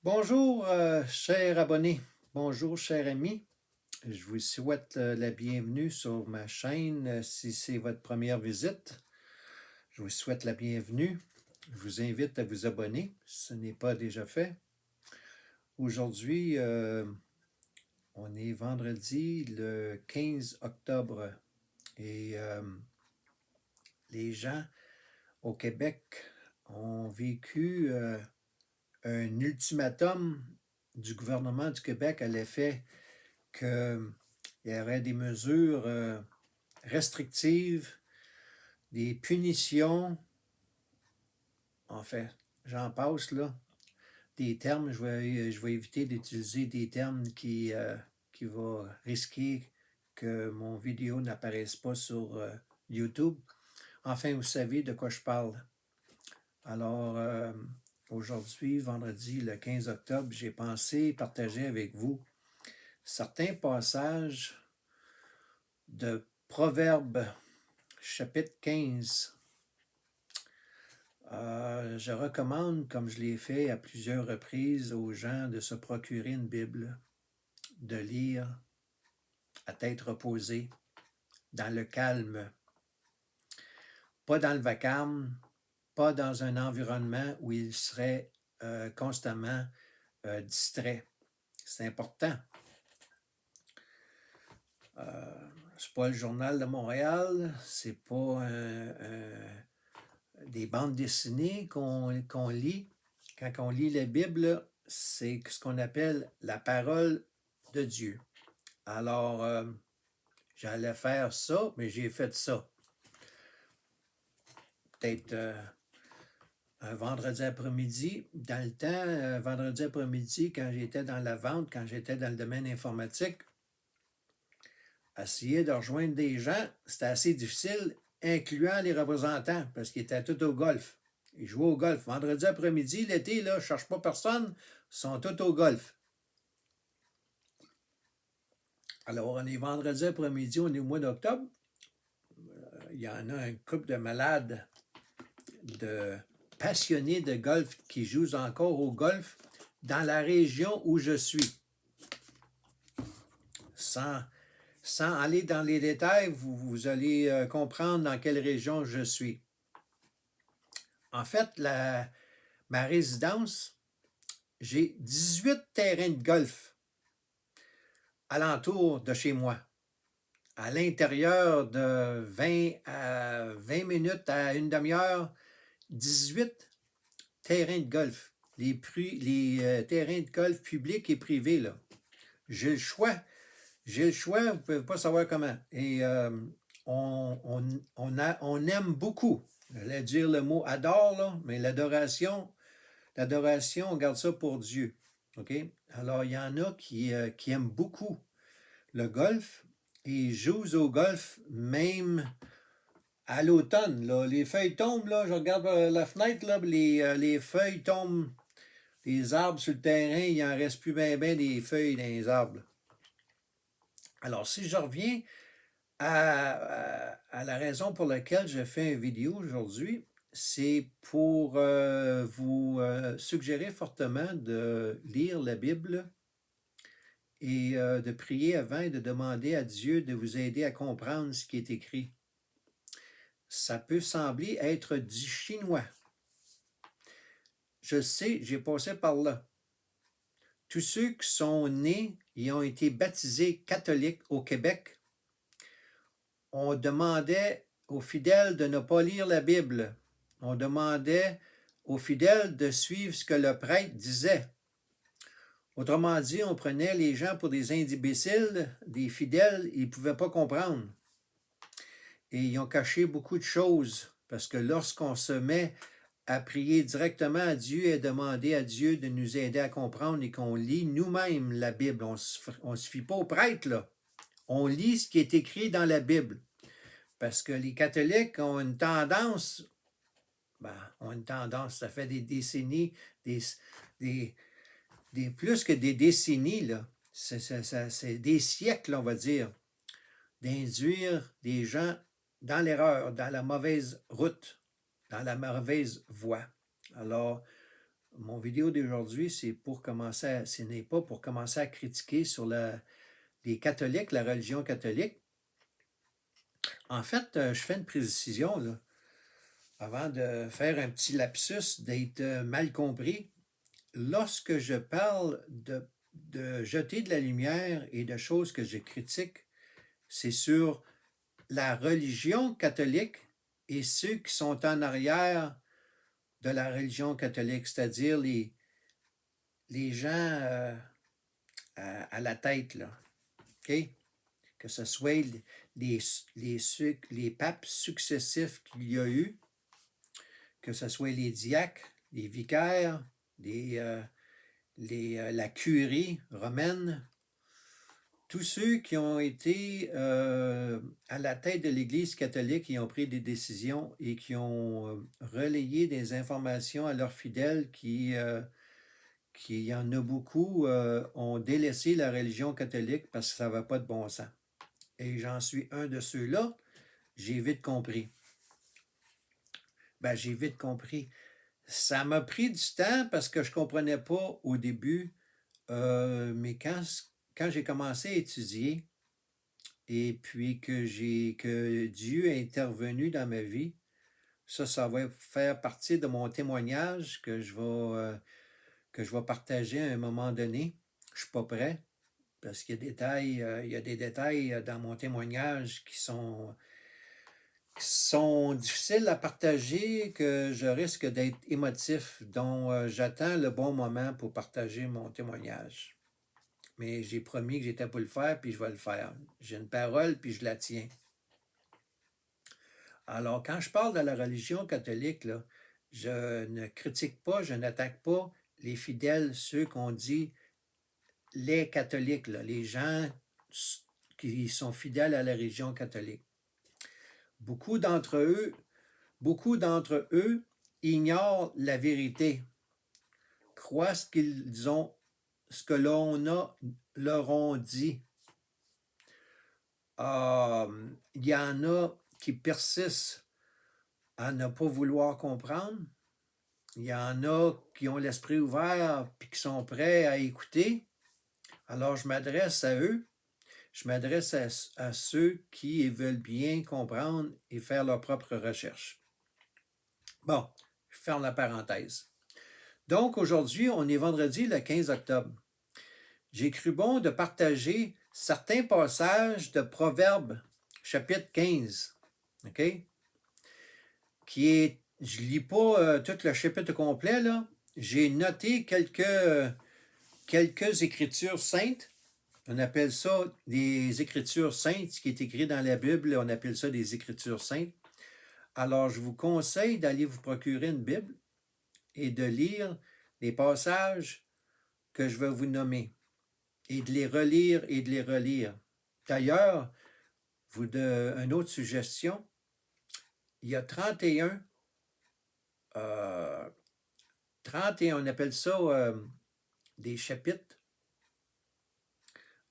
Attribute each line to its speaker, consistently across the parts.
Speaker 1: Bonjour, chers abonnés. Bonjour, chers amis. Je vous souhaite la bienvenue sur ma chaîne. Si c'est votre première visite, je vous souhaite la bienvenue. Je vous invite à vous abonner si ce n'est pas déjà fait. Aujourd'hui, on est vendredi le 15 octobre et les gens au Québec ont vécu un ultimatum du gouvernement du Québec à l'effet qu'il y aurait des mesures restrictives, des punitions, en fait, j'en passe là, des termes, je vais éviter d'utiliser des termes qui vont risquer que mon vidéo n'apparaisse pas sur YouTube. Enfin, vous savez de quoi je parle. Alors, aujourd'hui, vendredi, le 15 octobre, j'ai pensé partager avec vous certains passages de Proverbes, chapitre 15. Je recommande, comme je l'ai fait à plusieurs reprises, aux gens de se procurer une Bible, de lire à tête reposée, dans le calme, pas dans le vacarme, pas dans un environnement où ils seraient constamment distraits. C'est important. C'est pas le Journal de Montréal, c'est pas des bandes dessinées qu'on lit. Quand on lit la Bible, c'est ce qu'on appelle la parole de Dieu. Alors, j'allais faire ça, mais j'ai fait ça. Peut-être un vendredi après-midi. Dans le temps, vendredi après-midi, quand j'étais dans la vente, quand j'étais dans le domaine informatique, essayer de rejoindre des gens, c'était assez difficile, incluant les représentants, parce qu'ils étaient tous au golf. Ils jouaient au golf. Vendredi après-midi, l'été, là, je ne cherche pas personne, ils sont tous au golf. Alors, on est vendredi après-midi, on est au mois d'octobre. Il y en a un couple de malades, de passionnés de golf qui jouent encore au golf dans la région où je suis. Sans aller dans les détails, vous allez comprendre dans quelle région je suis. En fait, ma résidence, j'ai 18 terrains de golf alentour de chez moi. À l'intérieur de 20 minutes à une demi-heure, 18 terrains de golf. Les terrains de golf publics et privés, là. J'ai le choix. J'ai le choix, vous ne pouvez pas savoir comment. Et on aime beaucoup. J'allais dire le mot adore, là, mais l'adoration, on garde ça pour Dieu. OK? Alors, il y en a qui aiment beaucoup le golf et jouent au golf même à l'automne. Là. Les feuilles tombent, là, je regarde la fenêtre, là, les feuilles tombent, les arbres sur le terrain, il n'en reste plus bien des feuilles dans les arbres. Alors, si je reviens à la raison pour laquelle je fais une vidéo aujourd'hui, c'est pour vous suggérer fortement de lire la Bible et de prier avant et de demander à Dieu de vous aider à comprendre ce qui est écrit. Ça peut sembler être du chinois. Je sais, j'ai passé par là. Tous ceux qui sont nés et ont été baptisés catholiques au Québec, on demandait aux fidèles de ne pas lire la Bible. On demandait aux fidèles de suivre ce que le prêtre disait. Autrement dit, on prenait les gens pour des imbéciles, des fidèles, ils ne pouvaient pas comprendre. Et ils ont caché beaucoup de choses, parce que lorsqu'on se met à prier directement à Dieu et à demander à Dieu de nous aider à comprendre et qu'on lit nous-mêmes la Bible, on ne se fie pas au prêtre, là. On lit ce qui est écrit dans la Bible. Parce que les catholiques ont une tendance, ça fait des décennies, plus que des décennies, là. C'est des siècles, on va dire, d'induire des gens dans l'erreur, dans la mauvaise route, dans la mauvaise voie. Alors, Mon vidéo d'aujourd'hui, c'est pour commencer ce n'est pas pour commencer à critiquer sur les catholiques, la religion catholique. En fait, je fais une précision, là, avant de faire un petit lapsus, d'être mal compris. Lorsque je parle de jeter de la lumière et de choses que je critique, c'est sur la religion catholique et ceux qui sont en arrière de la religion catholique, c'est-à-dire les gens à la tête, là. OK? Que ce soit les papes successifs qu'il y a eu, que ce soit les diacres, les vicaires, la curie romaine, tous ceux qui ont été à la tête de l'Église catholique, qui ont pris des décisions et qui ont relayé des informations à leurs fidèles qui y en a beaucoup, ont délaissé la religion catholique parce que ça n'avait pas de bon sens. Et j'en suis un de ceux-là, j'ai vite compris. J'ai vite compris. Ça m'a pris du temps parce que je ne comprenais pas au début, mais quand j'ai commencé à étudier et puis que Dieu est intervenu dans ma vie, ça va faire partie de mon témoignage que je vais partager à un moment donné. Je ne suis pas prêt parce qu'il y a des détails dans mon témoignage qui sont difficiles à partager, que je risque d'être émotif, dont j'attends le bon moment pour partager mon témoignage. Mais j'ai promis que j'étais pour le faire, puis je vais le faire. J'ai une parole, puis je la tiens. Alors, quand je parle de la religion catholique, là, je ne critique pas, je n'attaque pas les fidèles, ceux qu'on dit les catholiques, là, les gens qui sont fidèles à la religion catholique. Beaucoup d'entre eux ignorent la vérité, croient ce que leur ont dit. Il y en a qui persistent à ne pas vouloir comprendre. Il y en a qui ont l'esprit ouvert et qui sont prêts à écouter. Alors, je m'adresse à eux. Je m'adresse à ceux qui veulent bien comprendre et faire leur propre recherche. Bon, je ferme la parenthèse. Donc, aujourd'hui, on est vendredi le 15 octobre. J'ai cru bon de partager certains passages de Proverbes, chapitre 15, OK? Je ne lis pas tout le chapitre complet, là. J'ai noté quelques écritures saintes. On appelle ça des écritures saintes, ce qui est écrit dans la Bible, on appelle ça des écritures saintes. Alors, je vous conseille d'aller vous procurer une Bible et de lire les passages que je vais vous nommer et de les relire et de les relire. D'ailleurs, une autre suggestion, il y a 31, on appelle ça des chapitres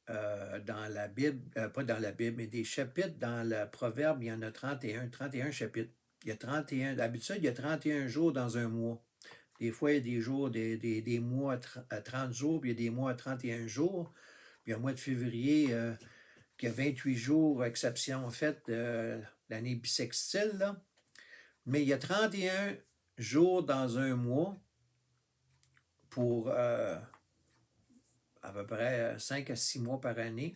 Speaker 1: dans la Bible, pas dans la Bible, mais des chapitres dans le Proverbe, il y en a 31 chapitres. D'habitude, il y a 31 jours dans un mois. Des fois, il y a des jours, des mois à 30 jours, puis il y a des mois à 31 jours. Puis il y a le mois de février qui a 28 jours, exception faite de l'année bissextile, là. Mais il y a 31 jours dans un mois pour à peu près 5 à 6 mois par année.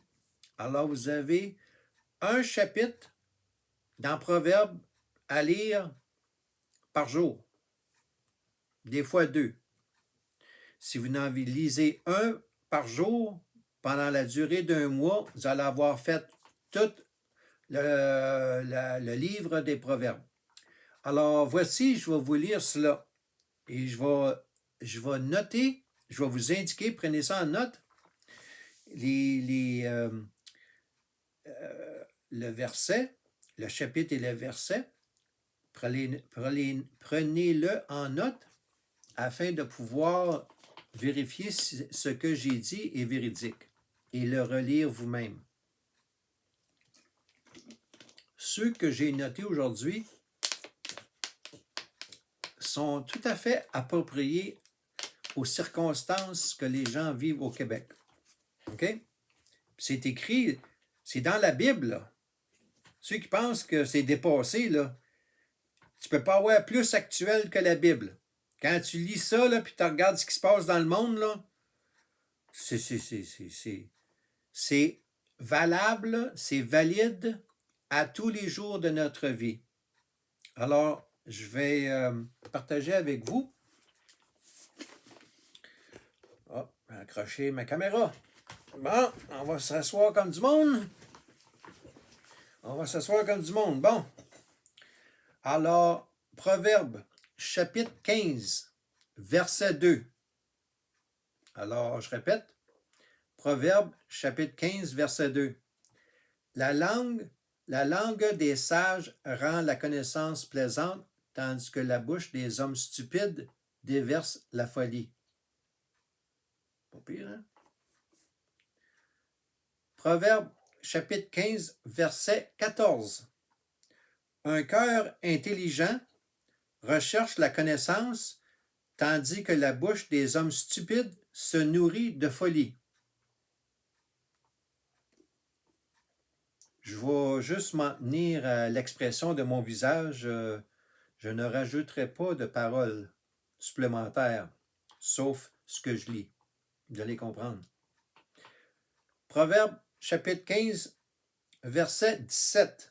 Speaker 1: Alors, vous avez un chapitre dans Proverbe à lire par jour, des fois 2. Si vous n'en lisez un par jour, pendant la durée d'un mois, vous allez avoir fait tout le livre des Proverbes. Alors, voici, je vais vous lire cela. Et je vais noter, je vais vous indiquer, prenez ça en note, le verset, le chapitre et le verset. Prenez-le en note afin de pouvoir vérifier si ce que j'ai dit est véridique et le relire vous-même. Ceux que j'ai notés aujourd'hui sont tout à fait appropriés aux circonstances que les gens vivent au Québec. OK? C'est écrit, c'est dans la Bible, là. Ceux qui pensent que c'est dépassé, là, tu peux pas avoir plus actuel que la Bible. Quand tu lis ça, là, puis tu regardes ce qui se passe dans le monde, là, c'est valable, c'est valide à tous les jours de notre vie. Alors, je vais partager avec vous. Oh, accrocher ma caméra. Bon, on va s'asseoir comme du monde. On va s'asseoir comme du monde. Bon. Alors, Proverbe, chapitre 15, verset 2. Alors, je répète. Proverbe, chapitre 15, verset 2. La langue des sages rend la connaissance plaisante, tandis que la bouche des hommes stupides déverse la folie. Pas pire, hein? Proverbe, chapitre 15, verset 14. Un cœur intelligent recherche la connaissance, tandis que la bouche des hommes stupides se nourrit de folie. Je vais juste m'en tenir à l'expression de mon visage. Je ne rajouterai pas de paroles supplémentaires, sauf ce que je lis. Vous allez comprendre. Proverbe, chapitre 15, verset 17.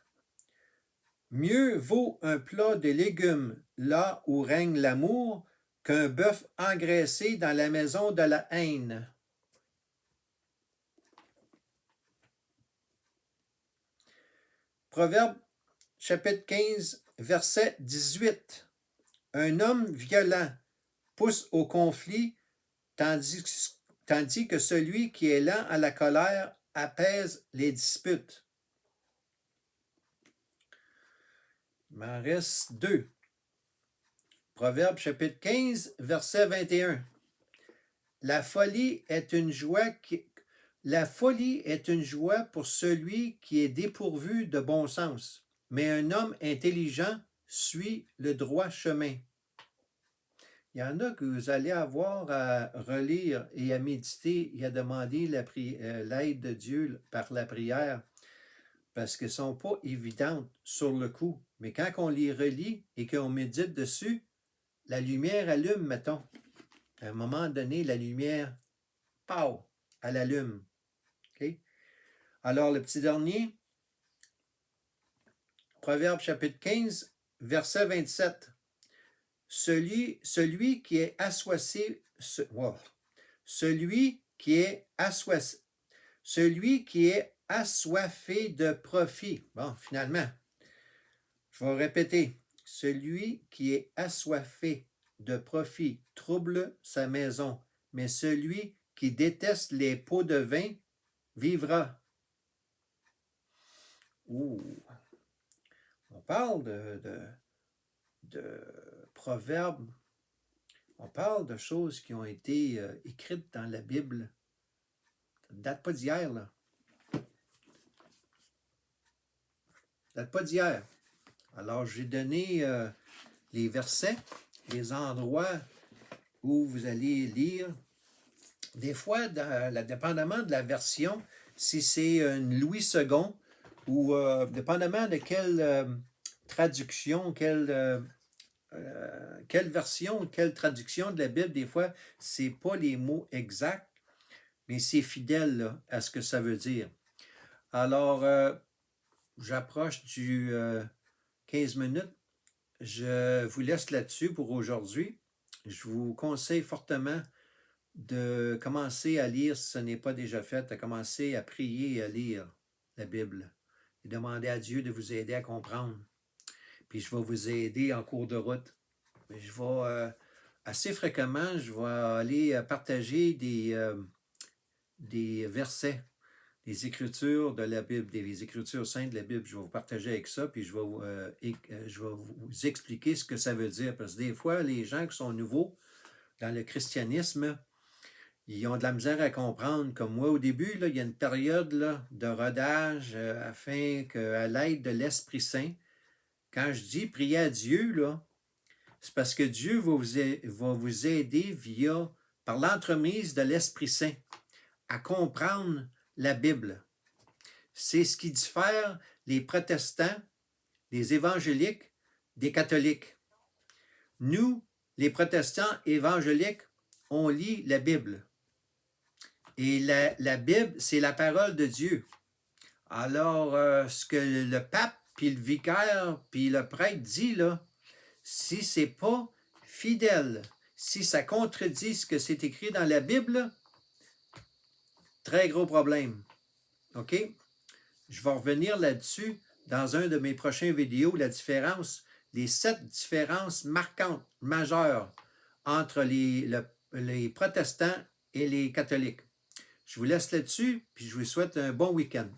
Speaker 1: Mieux vaut un plat de légumes là où règne l'amour qu'un bœuf engraissé dans la maison de la haine. Proverbe, chapitre 15, verset 18. Un homme violent pousse au conflit, tandis que celui qui est lent à la colère apaise les disputes. Il m'en reste 2. Proverbe, chapitre 15, verset 21. La folie est une joie pour celui qui est dépourvu de bon sens, mais un homme intelligent suit le droit chemin. Il y en a que vous allez avoir à relire et à méditer et à demander l'aide de Dieu par la prière, parce qu'elles ne sont pas évidentes sur le coup. Mais quand on les relit et qu'on médite dessus, la lumière allume, mettons. À un moment donné, la lumière, pow, elle allume. Okay? Alors, le petit dernier, Proverbe chapitre 15, verset 27. Celui qui est assoiffé, celui qui est assoiffé de profit. Bon, finalement, je vais répéter. Celui qui est assoiffé de profit trouble sa maison, mais celui qui déteste les pots de vin vivra. Ouh. On parle de proverbes, on parle de choses qui ont été écrites dans la Bible. Ça ne date pas d'hier, là. Ça ne date pas d'hier. Alors, j'ai donné les versets, les endroits où vous allez lire. Des fois, dépendamment de la version, si c'est une Louis II ou dépendamment de quelle traduction, quelle version, quelle traduction de la Bible, des fois, c'est pas les mots exacts, mais c'est fidèle là, à ce que ça veut dire. Alors, j'approche du 15 minutes. Je vous laisse là-dessus pour aujourd'hui. Je vous conseille fortement de commencer à lire, si ce n'est pas déjà fait, à commencer à prier et à lire la Bible et demander à Dieu de vous aider à comprendre. Puis je vais vous aider en cours de route. Je vais assez fréquemment, je vais aller partager des versets, des Écritures de la Bible, des Écritures saintes de la Bible. Je vais vous partager avec ça, puis je vais vous expliquer ce que ça veut dire. Parce que des fois, les gens qui sont nouveaux dans le christianisme, ils ont de la misère à comprendre. Comme moi, au début, là, il y a une période là, de rodage afin qu'à l'aide de l'Esprit Saint, quand je dis prier à Dieu, là, c'est parce que Dieu va vous aider via par l'entremise de l'Esprit Saint, à comprendre la Bible. C'est ce qui diffère les protestants, les évangéliques, des catholiques. Nous, les protestants évangéliques, on lit la Bible. Et la Bible, c'est la parole de Dieu. Alors, ce que le pape, puis le vicaire, puis le prêtre dit, là, si c'est pas fidèle, si ça contredit ce que c'est écrit dans la Bible, très gros problème. OK? Je vais revenir là-dessus dans un de mes prochains vidéos, la différence, les 7 différences marquantes, majeures entre les protestants et les catholiques. Je vous laisse là-dessus, puis je vous souhaite un bon week-end.